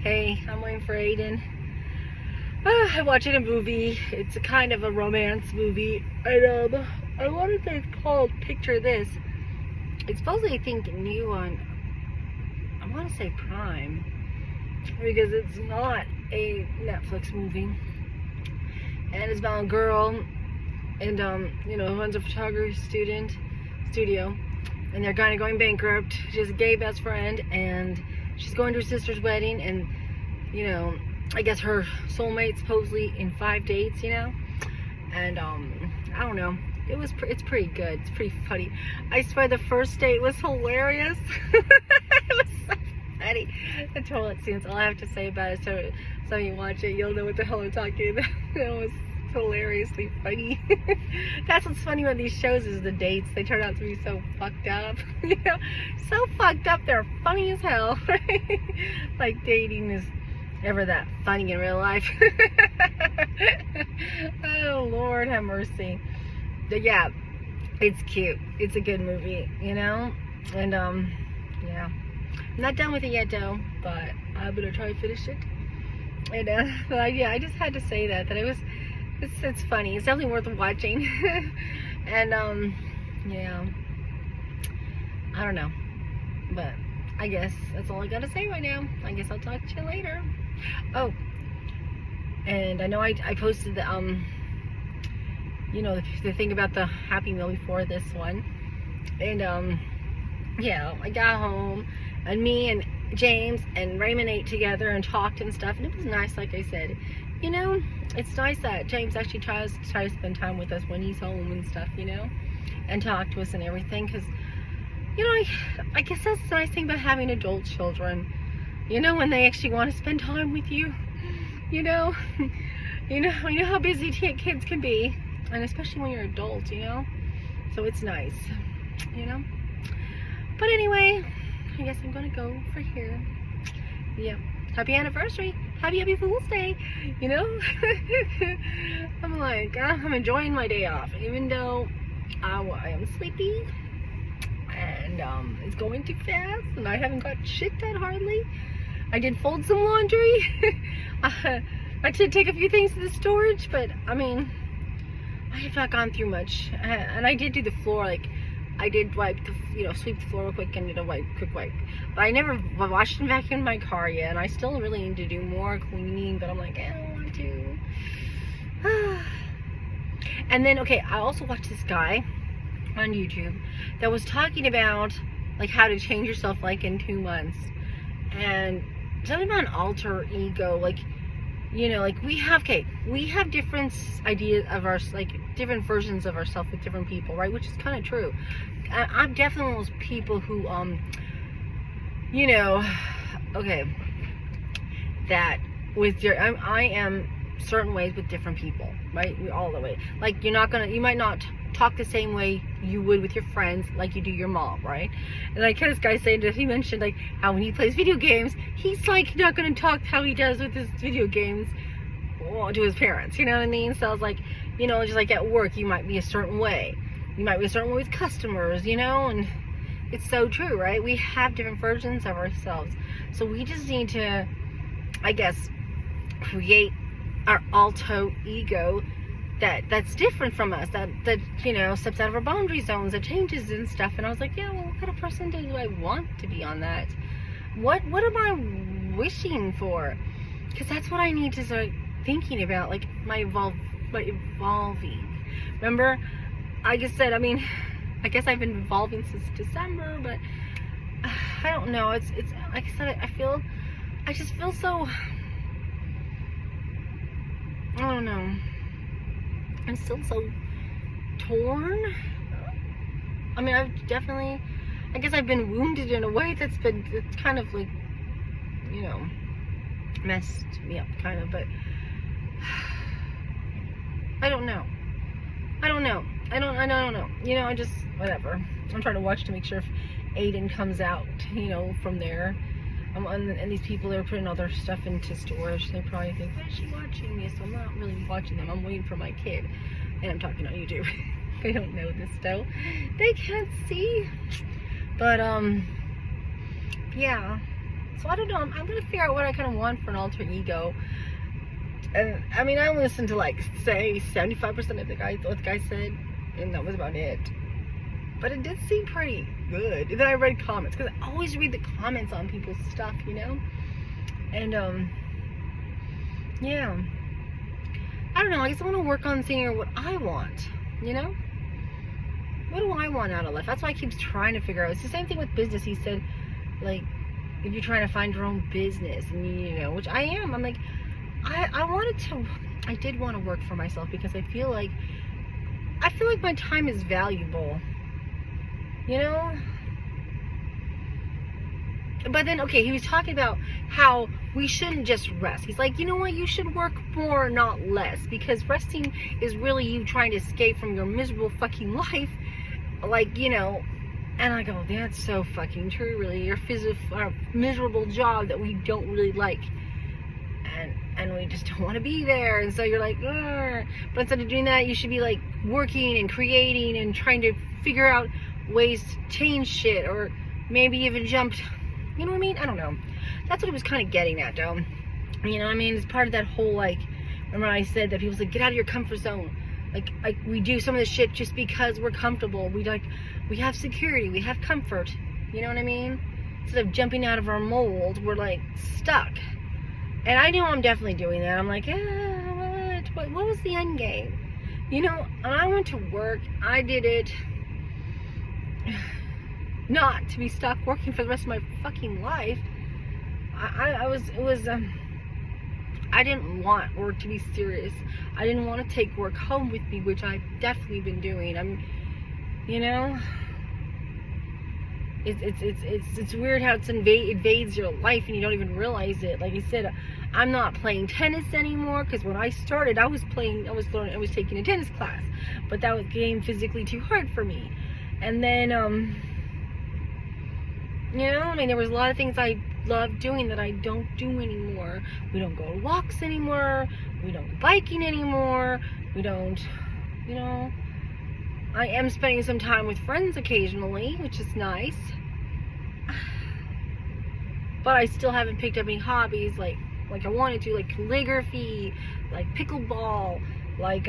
Hey, I'm waiting for Aiden. I'm watching a movie. It's a kind of a romance movie. And I want to say it's called Picture This. It's supposedly, I think, new on, I want to say Prime. Because it's not a Netflix movie. And it's about a girl and, who runs a photography studio. And they're kind of going bankrupt. She has a gay best friend, and she's going to her sister's wedding, and, I guess her soulmate supposedly in 5 dates, and, I don't know. It's pretty good. It's pretty funny. I swear the first date was hilarious. It was so funny. The toilet scenes, all I have to say about it, so you watch it, you'll know what the hell I'm talking about. It was hilariously funny. That's what's funny about these shows is the dates. They turn out to be so fucked up. So fucked up, they're funny as hell. Like dating is ever that funny in real life. Oh Lord have mercy. But yeah, it's cute. It's a good movie, and yeah, I'm not done with it yet though, but I'm gonna try to finish it. And but yeah, I just had to say that it's funny. It's definitely worth watching. And yeah, I don't know, but I guess that's all I gotta say right now. I guess I'll talk to you later. Oh, and I know I posted the the thing about the Happy Meal before this one, and yeah, I got home and me and James and Raymond ate together and talked and stuff, and it was nice. Like I said, it's nice that James actually tries to spend time with us when he's home and stuff, and talk to us and everything, because I guess that's the nice thing about having adult children, when they actually want to spend time with you. You know how busy kids can be, and especially when you're adult, so it's nice, but anyway, I guess I'm gonna go for here. Yeah, happy anniversary, happy Fool's Day. I'm like, I'm enjoying my day off, even though I am sleepy, and it's going too fast, and I haven't got shit done hardly. I did fold some laundry. I did take a few things to the storage, but I mean, I have not gone through much. And I did do the floor, like I did wipe the, sweep the floor real quick and did a quick wipe. But I never washed and vacuumed my car yet, and I still really need to do more cleaning, but I'm like, I don't want to. And then, okay, I also watched this guy on YouTube that was talking about like how to change yourself like in 2 months, and something about an alter ego, like like we have different ideas of our, like different versions of ourselves with different people, right? Which is kind of true. I'm definitely one of those people who okay, that with your I am certain ways with different people, right? All the way. Like you might not talk the same way you would with your friends like you do your mom, right? And like this guy saying that he mentioned like how when he plays video games, he's like not gonna talk how he does with his video games to his parents, you know what I mean? So I was like, just like at work you might be a certain way. You might be a certain way with customers, and it's so true, right? We have different versions of ourselves. So we just need to, I guess, create our alter ego that's different from us, that steps out of our boundary zones, that changes and stuff. And I was like, yeah, well, what kind of person do I want to be on that? What am I wishing for? Because that's what I need to start thinking about, like my evolving. Remember, I just said, I guess I've been evolving since December, but I don't know. It's like I said, I just feel so, I don't know. I'm still so torn. I guess I've been wounded in a way it's kind of like, messed me up kind of, but I don't know. I don't know. I just, whatever. I'm trying to watch to make sure if Aiden comes out, from there. And these people that are putting all their stuff into storage, they probably think, why is she watching me? So I'm not really watching them. I'm waiting for my kid. And I'm talking on YouTube. They don't know this though. They can't see. But, yeah. So I don't know. I'm gonna figure out what I kind of want for an alter ego. And I mean, I listened to like say 75% of what the guy said, and that was about it. But it did seem pretty good. And then I read comments, because I always read the comments on people's stuff, you know. And yeah. I don't know. I guess I want to work on seeing what I want, you know. What do I want out of life? That's why I keep trying to figure out. It's the same thing with business. He said, like, if you're trying to find your own business, and you know, which I am. I'm like, I did want to work for myself, because I feel like my time is valuable, you know. But then, okay, he was talking about how we shouldn't just rest. He's like, you know what, you should work more, not less, because resting is really you trying to escape from your miserable fucking life, like, you know. And I go, that's so fucking true, really. Your miserable job that we don't really like, and we just don't want to be there, and so you're like, ugh. But instead of doing that, you should be like working and creating and trying to figure out ways to change shit, or maybe even jump, you know what I mean? I don't know. That's what it was kind of getting at, though. You know what I mean? It's part of that whole, like, remember I said that people say, get out of your comfort zone. Like we do some of this shit just because we're comfortable. We have security, we have comfort. You know what I mean? Instead of jumping out of our mold, we're like stuck. And I know I'm definitely doing that. I'm like, what was the end game? You know, and I went to work. I did it not to be stuck working for the rest of my fucking life. I didn't want work to be serious. I didn't want to take work home with me, which I've definitely been doing. You know, it's weird how it invades your life and you don't even realize it. Like I said, I'm not playing tennis anymore, because when I started, I was taking a tennis class, but that became physically too hard for me. And then, you know, I mean, there was a lot of things I loved doing that I don't do anymore. We don't go to walks anymore. We don't go biking anymore. We don't, you know. I am spending some time with friends occasionally, which is nice. But I still haven't picked up any hobbies like I wanted to, like calligraphy, like pickleball, like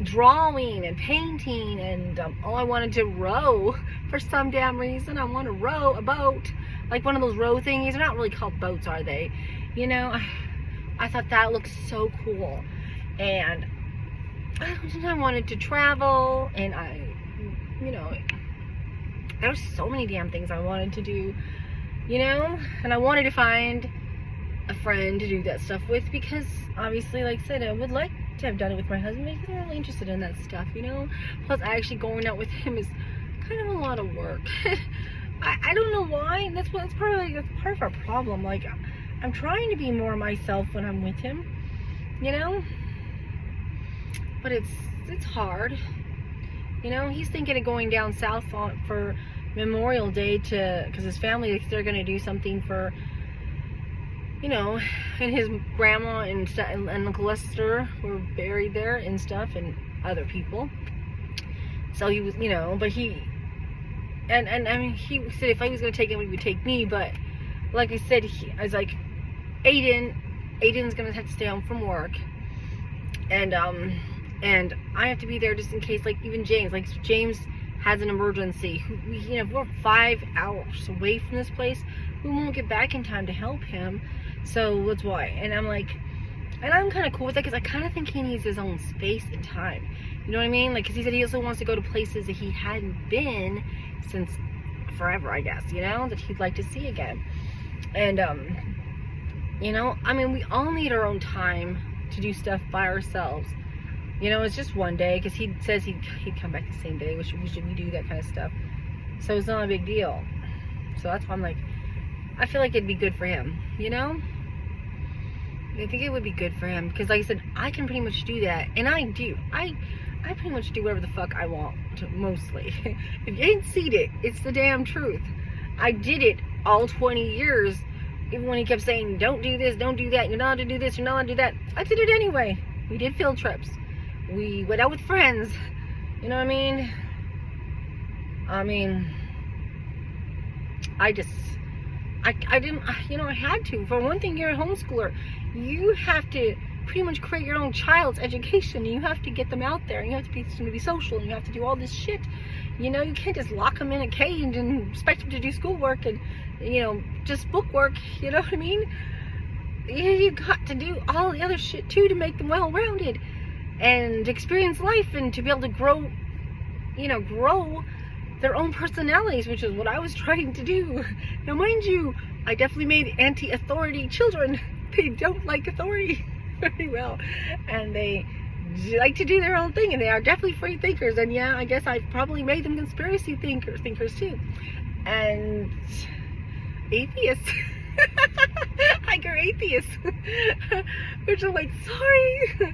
drawing and painting, and I wanted to row for some damn reason. I want to row a boat, like one of those row thingies. They're not really called boats, are they? You know, I thought that looked so cool, and I wanted to travel, and you know, there were so many damn things I wanted to do, you know, and I wanted to find a friend to do that stuff with, because obviously, like I said, I would like to have done it with my husband, but he's not really interested in that stuff, you know. Plus, actually going out with him is kind of a lot of work. I don't know why. That's part of our problem. Like, I'm trying to be more myself when I'm with him, you know. But it's hard, you know. He's thinking of going down south for Memorial Day because his family, they're gonna do something for, you know, and his grandma and Uncle Lester were buried there and stuff, and other people. So he was, you know, but and I mean, he said if I was gonna take him, he would take me. But like I said, I was like, Aiden's gonna have to stay home from work, and I have to be there just in case. Like even James has an emergency. You know, we're 5 hours away from this place. We won't get back in time to help him. So that's why. And I'm like, and I'm kind of cool with that, because I kind of think he needs his own space and time. You know what I mean? Like, because he said he also wants to go to places that he hadn't been since forever, I guess, you know, that he'd like to see again. And, you know, I mean, we all need our own time to do stuff by ourselves. You know, it's just one day, because he says he'd come back the same day, which usually we do that kind of stuff. So it's not a big deal. So that's why I'm like, I feel like it'd be good for him, you know? I think it would be good for him, because like I said, I can pretty much do that, and I do. I pretty much do whatever the fuck I want, mostly. If you ain't seen it, it's the damn truth. I did it all 20 years, even when he kept saying, don't do this, don't do that, you're not to do this, you're not to do that. I did it anyway. We did field trips. We went out with friends. You know what I mean? I I didn't, I had to. For one thing, you're a homeschooler. You have to pretty much create your own child's education. You have to get them out there. And you have to be social. And you have to do all this shit. You can't just lock them in a cage and expect them to do schoolwork and, just bookwork. You know what I mean? You got to do all the other shit too to make them well-rounded and experience life and to be able to grow their own personalities, which is what I was trying to do. Now, mind you, I definitely made anti-authority children. They don't like authority very well, and they like to do their own thing, and they are definitely free thinkers. And yeah, I guess I probably made them conspiracy thinkers too, and atheists. Hiker atheists, which are like, sorry,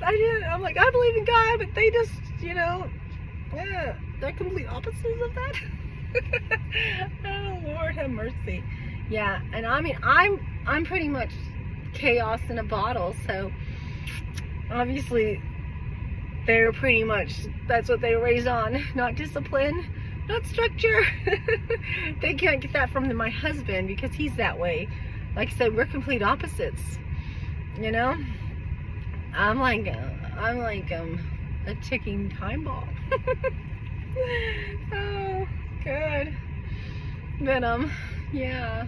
I'm like, I believe in God, but they just, yeah, they're complete opposites of that. Oh Lord have mercy. Yeah, and I mean, I'm pretty much chaos in a bottle, so obviously they're pretty much, that's what they were raised on, not discipline, not structure. They can't get that from my husband because he's that way. Like I said, we're complete opposites. I'm like a ticking time bomb. Oh God. But yeah.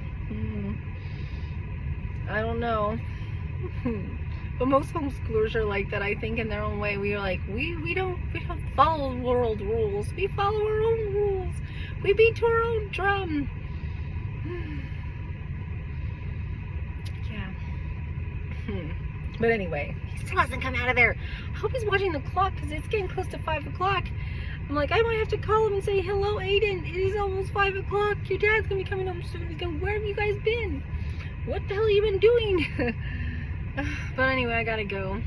I don't know. But most homeschoolers are like that, I think, in their own way. We are like, we don't follow world rules. We follow our own rules. We beat to our own drum. Yeah. But anyway, he still hasn't come out of there. I hope he's watching the clock because it's getting close to 5 o'clock. I'm like, I might have to call him and say, hello, Aiden. It is almost 5 o'clock. Your dad's going to be coming home soon. He's going, where have you guys been? What the hell have you been doing? But anyway, I gotta go.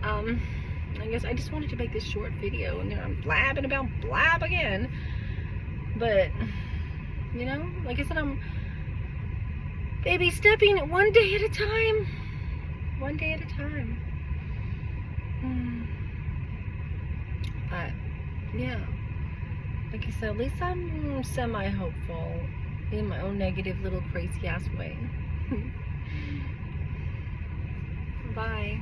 I guess I just wanted to make this short video, and then I'm blabbing about blab again. But, like I said, I'm baby stepping it one day at a time. One day at a time. But, yeah. Like I said, at least I'm semi-hopeful in my own negative little crazy ass way. Bye.